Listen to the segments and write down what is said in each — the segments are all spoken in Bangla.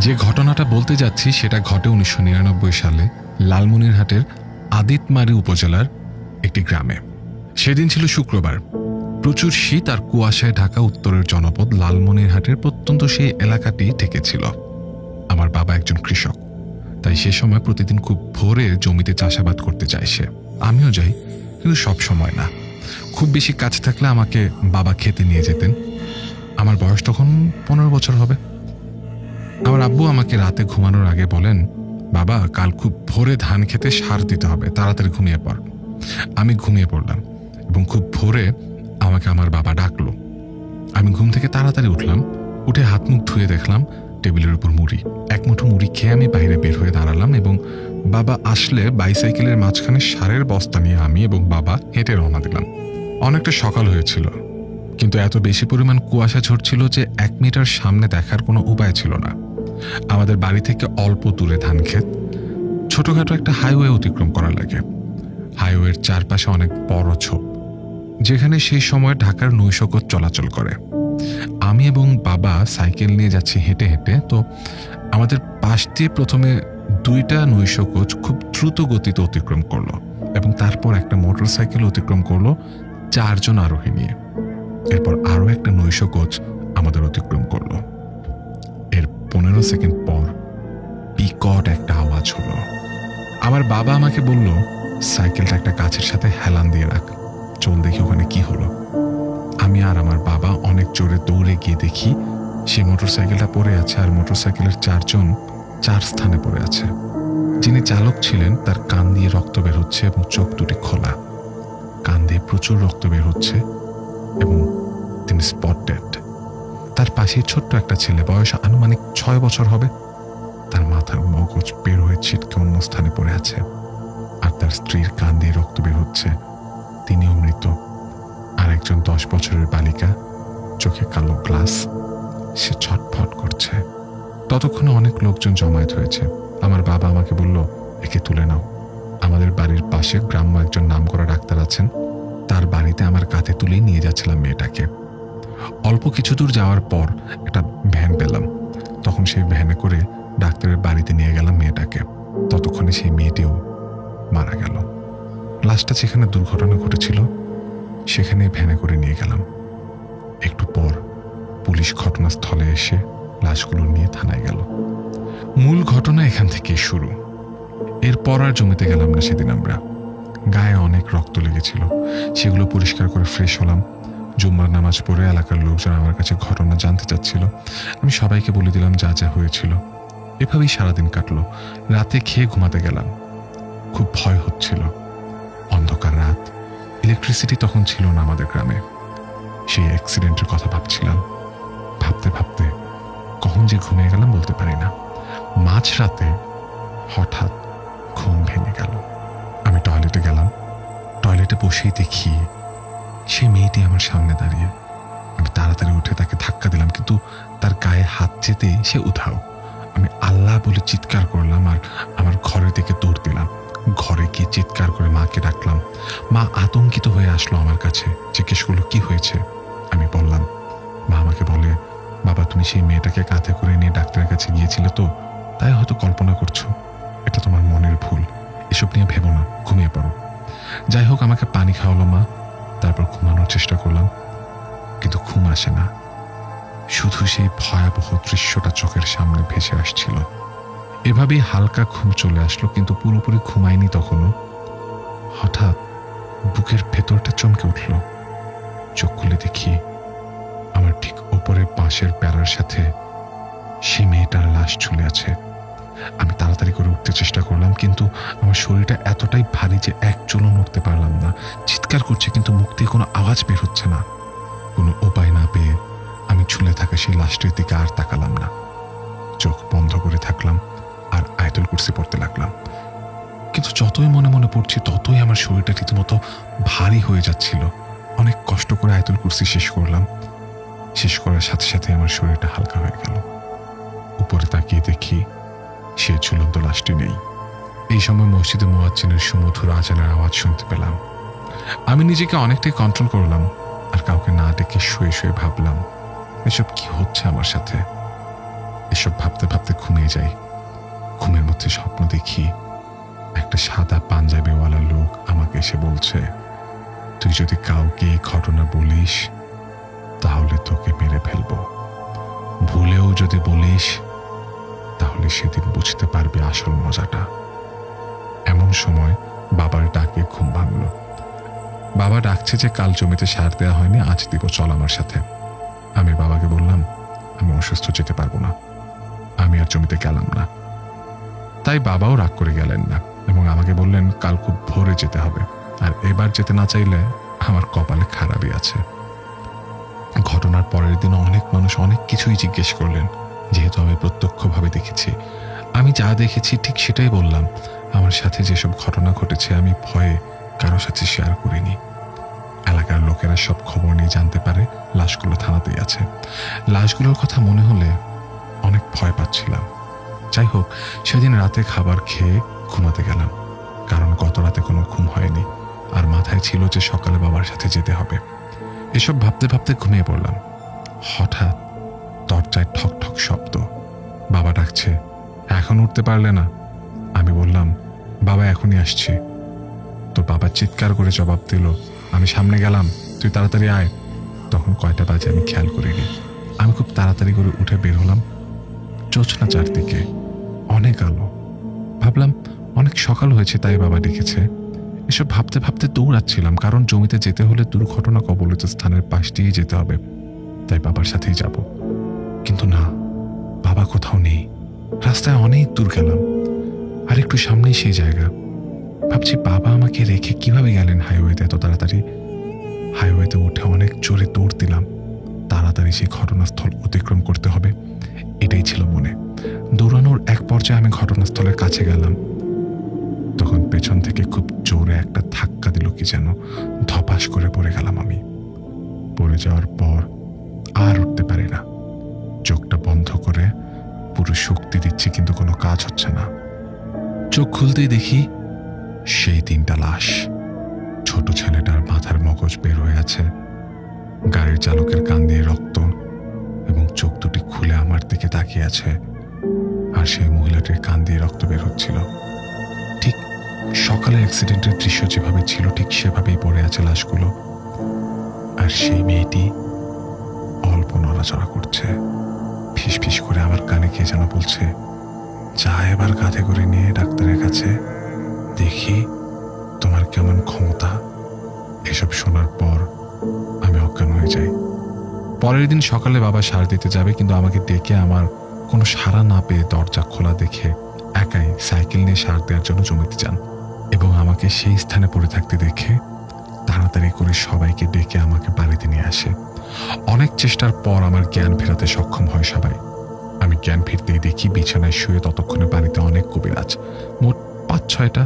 যে ঘটনাটা বলতে যাচ্ছি সেটা ঘটে 1999 সালে লালমনিরহাটের আদিতমারি উপজেলার একটি গ্রামে। সেদিন ছিল শুক্রবার। প্রচুর শীত আর কুয়াশায় ঢাকা উত্তরের জনপদ লালমনিরহাটের প্রত্যন্ত সেই এলাকাটি ঠেকেছিল। আমার বাবা একজন কৃষক, তাই সে সময় প্রতিদিন খুব ভোরে জমিতে চাষাবাদ করতে যায় সে। আমিও যাই, কিন্তু সব সময় না। খুব বেশি কাজ থাকলে আমাকে বাবা খেতে নিয়ে যেতেন। আমার বয়স তখন 15 বছর হবে। আমার আব্বু আমাকে রাতে ঘুমানোর আগে বলেন, বাবা কাল খুব ভোরে ধান খেতে সার দিতে হবে, তাড়াতাড়ি ঘুমিয়ে পড়। আমি ঘুমিয়ে পড়লাম এবং খুব ভোরে আমাকে আমার বাবা ডাকলো। আমি ঘুম থেকে তাড়াতাড়ি উঠলাম। উঠে হাত মুখ ধুয়ে দেখলাম টেবিলের উপর মুড়ি। এক মুঠো মুড়ি খেয়ে আমি বাইরে বের হয়ে দাঁড়ালাম এবং বাবা আসলে বাইসাইকেলের মাঝখানে সারের বস্তা নিয়ে আমি এবং বাবা হেঁটে রওনা দিলাম। অনেকটা সকাল হয়েছিল, কিন্তু এত বেশি পরিমাণ কুয়াশা ঝরছিল যে 1 মিটার সামনে দেখার কোনো উপায় ছিল না। আমাদের বাড়ি থেকে অল্প দূরে ধান ক্ষেত। ছোটখাটো একটা হাইওয়ে অতিক্রম করা লাগে। হাইওয়ের চারপাশে অনেক বড় ঝোপ, যেখানে সেই সময় ঢাকার নৈশকোচ চলাচল করে। আমি এবং বাবা সাইকেল নিয়ে যাচ্ছি হেঁটে হেঁটে। তো আমাদের পাশ দিয়ে প্রথমে 2টা নৈশকোচ খুব দ্রুত গতিতে অতিক্রম করলো এবং তারপর একটা মোটর সাইকেল অতিক্রম করলো 4 জন আরোহী নিয়ে। এরপর আরো একটা নৈশকোচ আমাদের অতিক্রম করলো। এর 15 সেকেন্ড পর বিকট একটা আওয়াজ হলো। আমার বাবা আমাকে বলল, সাইকেলটা একটা গাছের সাথে হেলান দিয়ে রাখ, চল দেখি ওখানে কি হলো। আমি আর আমার বাবা অনেক জোরে দৌড়ে গিয়ে দেখি সেই মোটরসাইকেলটা পড়ে আছে আর মোটরসাইকেলের 4 জন 4 স্থানে পড়ে আছে। যিনি চালক ছিলেন তার কান দিয়ে রক্ত বের হচ্ছে এবং চোখ দুটি খোলা। কান দিয়ে প্রচুর রক্ত বের হচ্ছে এবং তিনি স্পট ডেড। তার পাশে ছোট্ট একটা ছেলে, বয়স আনুমানিক 6 বছর হবে। তার মাথার মগজ বের হয়ে ছিটকে অন্য স্থানে পড়ে আছে আর তার স্ত্রীর কান দিয়ে রক্ত বের হচ্ছে, তিনিও মৃত। আর একজন 10 বছরের বালিকা, চোখে কালো গ্লাস, সে ছটফট করছে। ততক্ষণে অনেক লোকজন জমায়েত হয়েছে। আমার বাবা আমাকে বলল, একে তুলে নাও। আমাদের বাড়ির পাশে গ্রাম্য একজন নামকরা ডাক্তার আছেন, তার বাড়িতে আমার কাঁধে তুলেই নিয়ে যাচ্ছিলাম মেয়েটাকে। অল্প কিছু দূর যাওয়ার পর একটা ভ্যান পেলাম। তখন সেই ভ্যানে করে ডাক্তারের বাড়িতে নিয়ে গেলাম মেয়েটাকে। ততক্ষণে সেই মেয়েটিও মারা গেল। লাশটা যেখানে দুর্ঘটনা ঘটেছিল সেখানে ভ্যানে করে নিয়ে গেলাম। একটু পর পুলিশ ঘটনাস্থলে এসে লাশগুলো নিয়ে থানায় গেল। মূল ঘটনা এখান থেকে শুরু। এরপর আর জমিতে গেলাম না সেদিন আমরা। গায়ে অনেক রক্ত লেগেছিল, সেগুলো পরিষ্কার করে ফ্রেশ হলাম। জুম্মার নামাজ পড়ে এলাকার লোকজন আমার কাছে ঘটনা জানতে চাচ্ছিল। আমি সবাইকে বলে দিলাম যা যা হয়েছিল। এভাবেই সারাদিন কাটলো। রাতে খেয়ে ঘুমাতে গেলাম। খুব ভয় হচ্ছিল। অন্ধকার রাত, ইলেকট্রিসিটি তখন ছিল না আমাদের গ্রামে। সেই অ্যাক্সিডেন্টের কথা ভাবছিলাম। ভাবতে ভাবতে কখন যে ঘুমিয়ে গেলাম বলতে পারি না। মাঝরাতে হঠাৎ ঘুম ভেঙে গেল। আমি টয়লেটে গেলাম। টয়লেটে বসেই দেখি সেই মেয়েটি আমার সামনে দাঁড়িয়ে। আমি তাড়াতাড়ি উঠে তাকে ধাক্কা দিলাম, কিন্তু তার গায়ে হাত যেতেই সে উধাও। আমি আল্লাহ বলে চিৎকার করলাম আর আমার ঘরের দিকে দৌড় দিলাম। ঘরে গিয়ে চিৎকার করে মাকে ডাকলাম। মা আতঙ্কিত হয়ে আসলো আমার কাছে, জিজ্ঞেস করলো কি হয়েছে। আমি বললাম। মা আমাকে বলে, বাবা তুমি সেই মেয়েটাকে কাঁধে করে নিয়ে ডাক্তারের কাছে গিয়েছিলে তো, তাই হয়তো কল্পনা করছো। এটা তোমার মনের ভুল, এসব নিয়ে ভেবো না, ঘুমিয়ে পড়ো। যাই হোক, আমাকে পানি খাওয়ালো মা। তারপর ঘুমানোর চেষ্টা করলাম, কিন্তু ঘুম আসে না। শুধু সেই ভয়াবহ দৃশ্যটা চোখের সামনে ভেসে আসছিল। এভাবেই হালকা ঘুম চলে আসলো, কিন্তু পুরোপুরি ঘুমায়নি তখনও। হঠাৎ বুকের ভেতরটা চমকে উঠল। চোখ খুলে দেখি আমার ঠিক ওপরে বাঁশের প্যারার সাথে সে মেয়েটার লাশ ঝুলে আছে। আমি তাড়াতাড়ি করে উঠতে চেষ্টা করলাম, কিন্তু আমার শরীরটা এতটাই ভারী যে এক চুলও নড়তে পারলাম না। চিৎকার করছে, কিন্তু মুখ দিয়ে কোনো আওয়াজ বের হচ্ছে না। কোনো উপায় না পেয়ে আমি ঝুলে থাকা সেই লাশটির দিকে আর তাকালাম না। চোখ বন্ধ করে থাকলাম আর আয়াতুল কুরসি পড়তে লাগলাম। কিন্তু যতই মনে মনে পড়ছি ততই আমার শরীরটা রীতিমতো ভারী হয়ে যাচ্ছিল। অনেক কষ্ট করে আয়াতুল কুরসি শেষ করলাম। শেষ করার সাথে সাথে আমার শরীরটা হালকা হয়ে গেল। উপরে তাকিয়ে দেখি সে ঝুলন্ত লাশটি নেই। এই সময় মসজিদে মুয়াজ্জিনের সুমধুর আজানের আওয়াজ শুনতে পেলাম। আমি নিজেকে অনেকটাই কন্ট্রোল করলাম আর কাউকে না ডেকে শুয়ে শুয়ে ভাবলাম, এসব কি হচ্ছে আমার সাথে। এসব ভাবতে ভাবতে ঘুমিয়ে যাই। ঘুমের মধ্যে স্বপ্ন দেখি একটা সাদা পাঞ্জাবিওয়ালা লোক আমাকে এসে বলছে, তুই যদি কাউকে এই ঘটনা বলিস তাহলে তোকে মেরে ফেলব, ভুলেও যদি বলিস তাহলে সেদিন বুঝতে পারবি আসল মজাটা। এমন সময় বাবার ডাকে ঘুম ভাঙল। বাবা ডাকছে যে কাল জমিতে সার দেওয়া হয়নি, আজ দিব, চল আমার সাথে। আমি বাবাকে বললাম আমি অসুস্থ, যেতে পারবো না। আমি আর জমিতে গেলাম না। তাই বাবাও রাগ করে গেলেন না এবং আমাকে বললেন কাল খুব ভোরে যেতে হবে, আর এবার যেতে না চাইলে আমার কপালে খারাপই আছে। ঘটনার পরের দিন অনেক মানুষ অনেক কিছুই জিজ্ঞেস করলেন, যেহেতু আমি প্রত্যক্ষভাবে দেখেছি। আমি যা দেখেছি ঠিক সেটাই বললাম। আমার সাথে যেসব ঘটনা ঘটেছে আমি ভয়ে কারো সাথে শেয়ার করিনি। এলাকার লোকেরা সব খবর নিয়ে জানতে পারে লাশগুলো থানাতেই আছে। লাশগুলোর কথা মনে হলে অনেক ভয় পাচ্ছিলাম। যাই হোক, সেদিন রাতে খাবার খেয়ে ঘুমাতে গেলাম, কারণ গত রাতে কোনো ঘুম হয়নি, আর মাথায় ছিল যে সকালে বাবার সাথে যেতে হবে। এসব ভাবতে ভাবতে ঘুমিয়ে পড়লাম। হঠাৎ দরজায় ঠক ঠক শব্দ। বাবা ডাকছে, এখন উঠতে পারলে না? আমি বললাম বাবা এখনই আসছি। তো বাবা চিৎকার করে জবাব দিল, আমি সামনে গেলাম, তুই তাড়াতাড়ি আয়। তখন কয়টা বাজে আমি খেয়াল করিনি। আমি খুব তাড়াতাড়ি করে উঠে বের হলাম। জোছনা চারদিকে, অনেক আলো। ভাবলাম অনেক সকাল হয়েছে তাই বাবা ডেকেছে। এসব ভাবতে ভাবতে দৌড়াচ্ছিলাম, কারণ জমিতে যেতে হলে দুর্ঘটনা কবলিত স্থানের পাশ দিয়েই যেতে হবে, তাই বাবার সাথেই যাব। কিন্তু না, বাবা কোথাও নেই। রাস্তায় অনেক দূর গেলাম, আর একটু সামনেই সেই জায়গা। ভাবছি বাবা আমাকে রেখে কিভাবে গেলেন হাইওয়েতে এত তাড়াতাড়ি। হাইওয়েতে উঠে অনেক জোরে দৌড় দিলাম। তাড়াতাড়ি সেই ঘটনাস্থল অতিক্রম করতে হবে, এটাই ছিল মনে। দৌড়ানোর এক পর্যায়ে আমি ঘটনাস্থলের কাছে গেলাম। তখন পেছন থেকে খুব জোরে একটা ধাক্কা দিল কি যেন, ধপাস করে পড়ে গেলাম আমি। পড়ে যাওয়ার পর আর উঠতে পারি না। চোখটা বন্ধ করে পুরো শক্তি দিচ্ছি, কিন্তু কোনো কাজ হচ্ছে না। চোখ খুলতেই দেখি সেই 3টা লাশ। ছোট ছেলেটার মাথার মগজ বের হয়ে আছে, গাড়ির চালকের কান দিয়ে রক্ত, এবং চোখ দুটি খুলে আমার দিকে তাকিয়ে আছে, আর সেই মহিলাটির কান দিয়ে রক্ত বের হচ্ছিল। ঠিক সকালের অ্যাক্সিডেন্টের দৃশ্য যেভাবে ছিল ঠিক সেভাবেই পড়ে আছে লাশগুলো। আর সেই মেয়েটি অল্প নড়াচড়া করছে, ফিস ফিস করে আমার কানে কে যেন বলছে, যা এবার কাঁধে করে নিয়ে ডাক্তারের কাছে, দেখি তোমার কেমন ক্ষমতা। এসব শোনার পর আমি অজ্ঞান হয়ে যাই। পরের দিন সকালে বাবা সার দিতে যাবে, কিন্তু আমাকে ডেকে আমার কোনো সাড়া না পেয়ে দরজা খোলা দেখে একাই সাইকেল নিয়ে সার দেওয়ার জন্য জমিতে যান, এবং আমাকে সেই স্থানে পড়ে থাকতে দেখে তাড়াতাড়ি করে সবাইকে ডেকে আমাকে বাড়িতে নিয়ে আসে। অনেক চেষ্টার পর আমার জ্ঞান ফেরাতে সক্ষম হয় সবাই। আমি জ্ঞান ফিরতেই দেখি বিছানায় শুয়ে ততক্ষণে বাড়িতে অনেক কবিরাজ, মোট 5-6টা।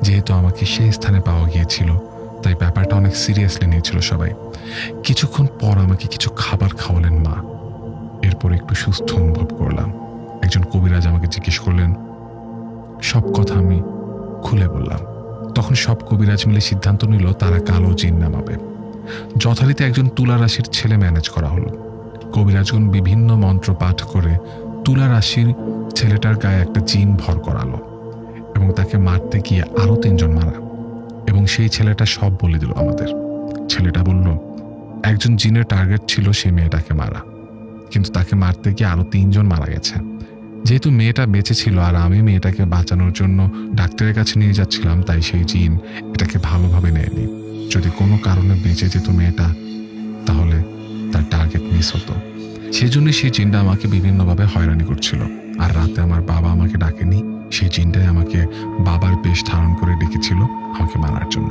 যেহেতু আমাকে সেই স্থানে পাওয়া গিয়েছিল তাই ব্যাপারটা অনেক সিরিয়াসলি নিয়েছিল সবাই। কিছুক্ষণ পর আমাকে কিছু খাবার খাওয়ালেন মা। এরপর একটু সুস্থ অনুভব করলাম। একজন কবিরাজ আমাকে জিজ্ঞেস করলেন, সব কথা আমি খুলে বললাম। তখন সব কবিরাজ মিলে সিদ্ধান্ত নিল তারা কালো জিন নামাবে। যথারীতি একজন তুলা রাশির ছেলে ম্যানেজ করা হলো। কবিরাজগণ বিভিন্ন মন্ত্র পাঠ করে তুলা রাশির ছেলেটার গায়ে একটা জিন ভর করালো এবং তাকে মারতে গিয়ে আরো 3জন মারা, এবং সেই ছেলেটা সব বলে দিল আমাদের। ছেলেটা বলল একজন জিনের টার্গেট ছিল সেই মেয়েটাকে মারা, কিন্তু তাকে মারতে গিয়ে আরো 3জন মারা গেছে। যেহেতু মেয়েটা বেঁচে ছিল আর আমি মেয়েটাকে বাঁচানোর জন্য ডাক্তারের কাছে নিয়ে যাচ্ছিলাম, তাই সেই জিন এটাকে ভালোভাবে নেয়নি। যদি কোনো কারণে বেঁচে যেত মেয়েটা, তাহলে তার টার্গেট মিস হতো। সেই জন্য সেই জিনটা আমাকে বিভিন্নভাবে হয়রানি করছিল। আর রাতে আমার বাবা আমাকে ডাকেনি, সেই জিনটাই আমাকে বাবার বেশ ধারণ করে ডেকেছিল আমাকে মারার জন্য।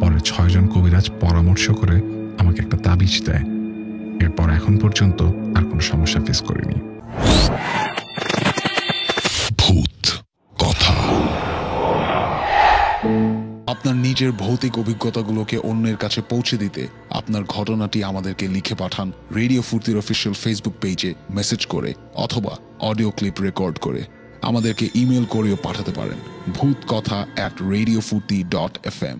পরে 6 জন কবিরাজ পরামর্শ করে আমাকে একটা তাবিজ দেয়। এরপর এখন পর্যন্ত আর কোনো সমস্যা ফেস করিনি। ভূত কথা। আপনার নিজের ভৌতিক অভিজ্ঞতাগুলোকে অন্যের কাছে পৌঁছে দিতে আপনার ঘটনাটি আমাদেরকে লিখে পাঠান রেডিও ফুর্তির অফিসিয়াল ফেসবুক পেজে মেসেজ করে অথবা অডিও ক্লিপ রেকর্ড করে। আমাদেরকে ইমেল করেও পাঠাতে পারেন ভূতকথা@radiofurti.fm।